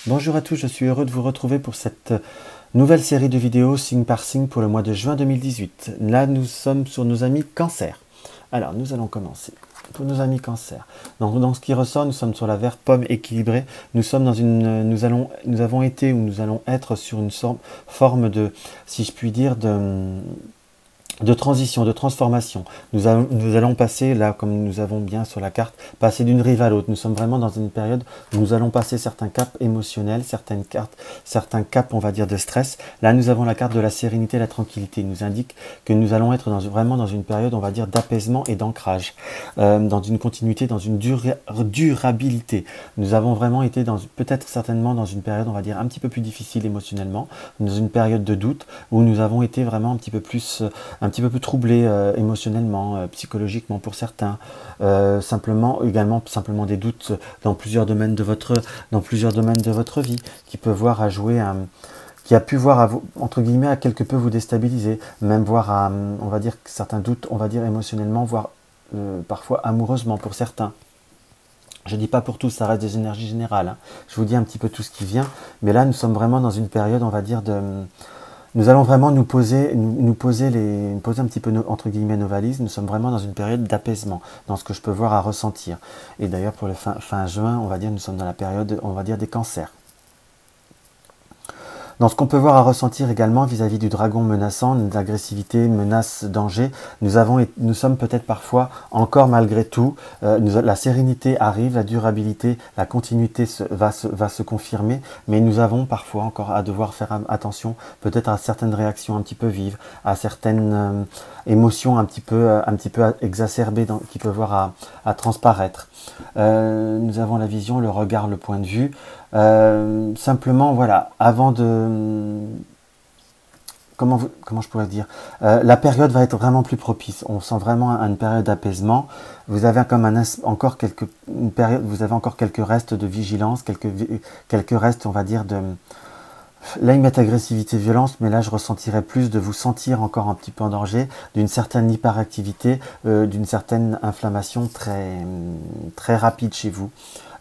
Bonjour à tous, je suis heureux de vous retrouver pour cette nouvelle série de vidéos signe par signe pour le mois de juin 2018. Là, nous sommes sur nos amis Cancer. Alors, nous allons commencer. Pour nos amis Cancer. Donc, dans ce qui ressort, nous sommes sur la verte pomme équilibrée. Nous sommes dans une, nous avons été ou nous allons être sur une forme de, si je puis dire, de transition, de transformation. Nous allons passer, là, comme nous avons bien sur la carte, passer d'une rive à l'autre. Nous sommes vraiment dans une période où nous allons passer certains caps émotionnels, certains caps, on va dire, de stress. Là, nous avons la carte de la sérénité et la tranquillité. Il nous indique que nous allons être vraiment dans une période, on va dire, d'apaisement et d'ancrage, dans une continuité, dans une durabilité. Nous avons vraiment été peut-être certainement dans une période, on va dire, un petit peu plus difficile émotionnellement, dans une période de doute, où nous avons été vraiment un petit peu plus troublé émotionnellement, psychologiquement pour certains, simplement des doutes dans plusieurs domaines de votre vie, qui peut voir à jouer qui a pu voir à vous, entre guillemets, à quelque peu vous déstabiliser, même voir à, on va dire, certains doutes, on va dire émotionnellement, voire parfois amoureusement pour certains. Je dis pas pour tous, ça reste des énergies générales, hein. Je vous dis un petit peu tout ce qui vient, mais là nous sommes vraiment dans une période, on va dire, nous allons vraiment poser un petit peu entre guillemets nos valises. Nous sommes vraiment dans une période d'apaisement, dans ce que je peux voir à ressentir. Et d'ailleurs pour le fin juin, on va dire, nous sommes dans la période, on va dire, des cancers. Dans ce qu'on peut voir à ressentir également vis-à-vis du dragon menaçant, d'agressivité, menace, danger, nous sommes peut-être parfois encore malgré tout, la sérénité arrive, la durabilité, la continuité va se confirmer, mais nous avons parfois encore à devoir faire attention peut-être à certaines réactions un petit peu vives, à certaines émotions un petit peu exacerbées qui peuvent voir à transparaître. Nous avons la vision, le regard, le point de vue. Simplement, voilà, avant de... Comment je pourrais dire, la période va être vraiment plus propice. On sent vraiment une période d'apaisement. Vous avez comme encore quelques restes de vigilance, quelques restes, on va dire, de... Là, ils mettent agressivité, violence, mais là, je ressentirais plus de vous sentir encore un petit peu en danger, d'une certaine hyperactivité, d'une certaine inflammation très rapide chez vous,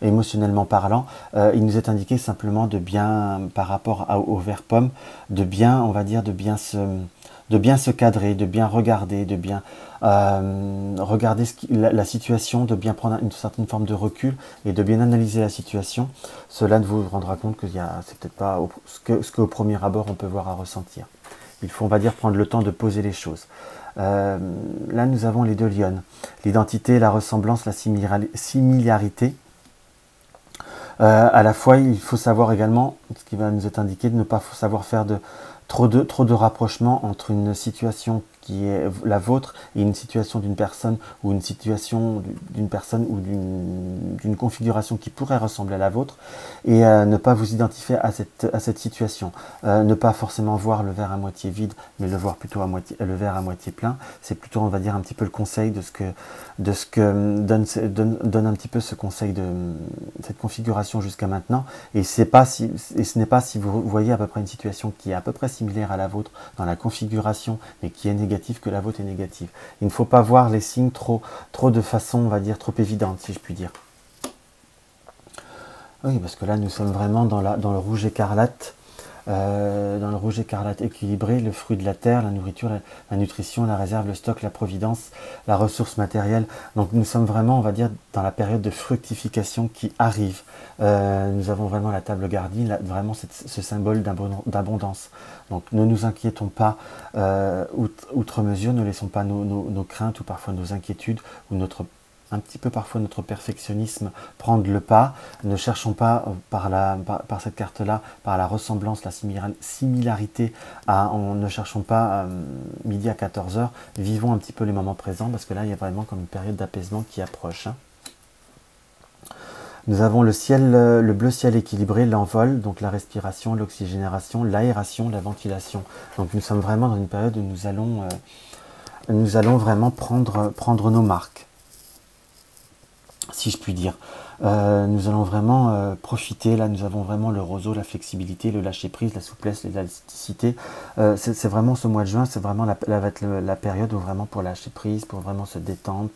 émotionnellement parlant. Il nous est indiqué simplement de bien, par rapport au vert pomme, de bien, on va dire, de bien se cadrer, de bien regarder, de bien regarder la situation, de bien prendre une certaine forme de recul et de bien analyser la situation. Cela vous rendra compte que c'est peut-être pas ce qu'au premier abord on peut voir à ressentir. Il faut, on va dire, prendre le temps de poser les choses. Là, nous avons les deux lionnes. L'identité, la ressemblance, la similarité. À la fois, il faut savoir également, ce qui va nous être indiqué, de ne pas savoir faire trop de rapprochement entre une situation qui est la vôtre et une situation d'une personne ou une situation d'une personne ou d'une configuration qui pourrait ressembler à la vôtre, et ne pas vous identifier à cette situation, ne pas forcément voir le verre à moitié vide, mais le voir plutôt le verre à moitié plein. C'est plutôt, on va dire, un petit peu le conseil de ce que donne un petit peu ce conseil de cette configuration jusqu'à maintenant. Et ce n'est pas si vous voyez à peu près une situation qui est à peu près similaire à la vôtre dans la configuration, mais qui est négative, que la vôtre est négative. Il ne faut pas voir les signes trop de façon, on va dire, trop évidente, si je puis dire. Oui, parce que là, nous sommes vraiment dans le rouge écarlate, équilibré, le fruit de la terre, la nourriture, la nutrition, la réserve, le stock, la providence, la ressource matérielle. Donc nous sommes vraiment, on va dire, dans la période de fructification qui arrive. Nous avons vraiment la table garnie, vraiment ce symbole d'abondance. Donc ne nous inquiétons pas outre mesure, ne laissons pas nos craintes ou parfois nos inquiétudes ou un petit peu parfois notre perfectionnisme prendre le pas. Ne cherchons pas par cette carte-là, par la ressemblance, la similarité, ne cherchons pas midi à 14 h. Vivons un petit peu les moments présents, parce que là, il y a vraiment comme une période d'apaisement qui approche, hein. Nous avons le ciel, le bleu ciel équilibré, l'envol, donc la respiration, l'oxygénation, l'aération, la ventilation. Donc nous sommes vraiment dans une période où nous allons vraiment prendre nos marques, si je puis dire. Nous allons vraiment profiter. Là, nous avons vraiment le roseau, la flexibilité, le lâcher-prise, la souplesse, l'élasticité. C'est vraiment ce mois de juin, c'est vraiment la période où vraiment pour lâcher prise, pour vraiment se détendre,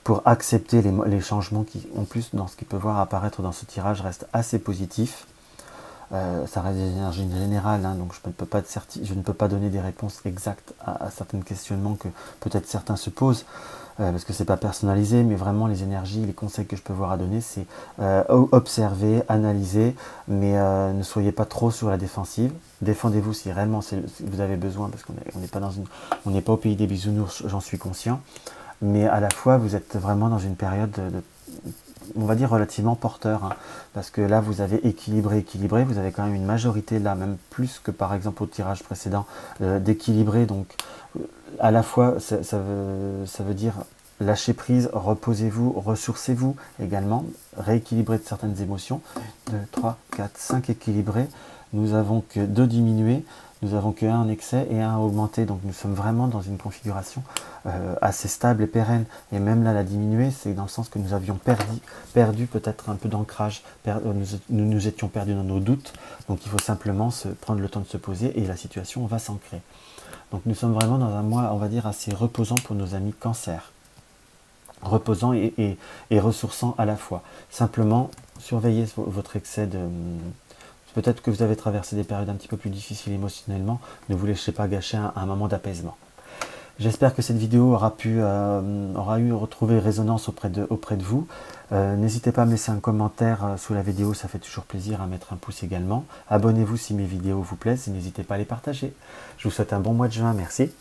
pour accepter les changements qui, en plus, dans ce qu'il peut voir apparaître dans ce tirage, restent assez positifs. Ça reste des énergies générales, hein, donc je ne peux pas donner des réponses exactes à certains questionnements que peut-être certains se posent, parce que c'est pas personnalisé, mais vraiment les énergies, les conseils que je peux avoir à donner, c'est observer, analyser, mais ne soyez pas trop sur la défensive. Défendez-vous si réellement si vous avez besoin, parce qu'on n'est pas au pays des bisounours, j'en suis conscient, mais à la fois vous êtes vraiment dans une période on va dire relativement porteur, hein, parce que là vous avez équilibré, vous avez quand même une majorité là, même plus que par exemple au tirage précédent, d'équilibrer, donc à la fois ça veut dire lâcher prise, reposez-vous, ressourcez-vous également, rééquilibrer de certaines émotions, 2, 3, 4, 5 équilibrés, nous avons que 2 diminués, nous avons que 1 en excès et 1 augmenté, donc nous sommes vraiment dans une configuration assez stable et pérenne. Et même là, la diminuée, c'est dans le sens que nous avions perdu peut-être un peu d'ancrage, nous étions perdus dans nos doutes, donc il faut simplement prendre le temps de se poser et la situation va s'ancrer. Donc nous sommes vraiment dans un mois, on va dire, assez reposant pour nos amis Cancer. Reposant et ressourçant à la fois. Simplement, surveillez votre excès de... Peut-être que vous avez traversé des périodes un petit peu plus difficiles émotionnellement, ne vous laissez pas gâcher un moment d'apaisement. J'espère que cette vidéo aura retrouvé résonance auprès de vous. N'hésitez pas à me laisser un commentaire sous la vidéo, ça fait toujours plaisir, à mettre un pouce également. Abonnez-vous si mes vidéos vous plaisent et n'hésitez pas à les partager. Je vous souhaite un bon mois de juin, merci.